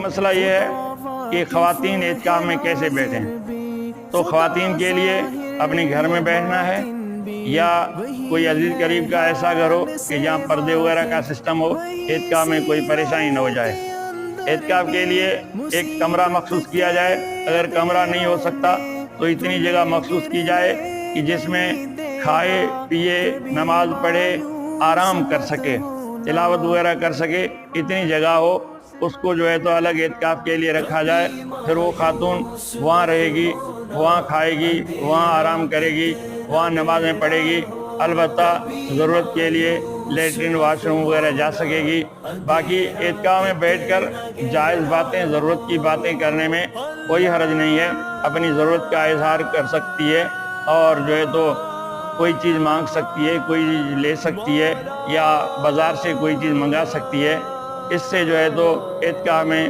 مسئلہ یہ ہے کہ خواتین اعتکاف میں کیسے بیٹھیں۔ تو خواتین کے لیے اپنے گھر میں بیٹھنا ہے، یا کوئی عزیز قریب کا ایسا گھر ہو کہ جہاں پردے وغیرہ کا سسٹم ہو، اعتکاف میں کوئی پریشانی نہ ہو جائے۔ اعتکاف کے لیے ایک کمرہ مخصوص کیا جائے، اگر کمرہ نہیں ہو سکتا تو اتنی جگہ مخصوص کی جائے کہ جس میں کھائے پیے، نماز پڑھے، آرام کر سکے، تلاوت وغیرہ کر سکے، اتنی جگہ ہو، اس کو جو ہے تو الگ اعتکاف کے لیے رکھا جائے۔ پھر وہ خاتون وہاں رہے گی، وہاں کھائے گی، وہاں آرام کرے گی، وہاں نمازیں پڑھے گی، البتہ ضرورت کے لیے لیٹرین واش روم وغیرہ جا سکے گی۔ باقی اعتکاف میں بیٹھ کر جائز باتیں، ضرورت کی باتیں کرنے میں کوئی حرج نہیں ہے، اپنی ضرورت کا اظہار کر سکتی ہے، اور جو ہے تو کوئی چیز مانگ سکتی ہے، کوئی چیز لے سکتی ہے، یا بازار سے کوئی چیز منگا سکتی ہے۔ اس سے جو ہے تو اعتکاف میں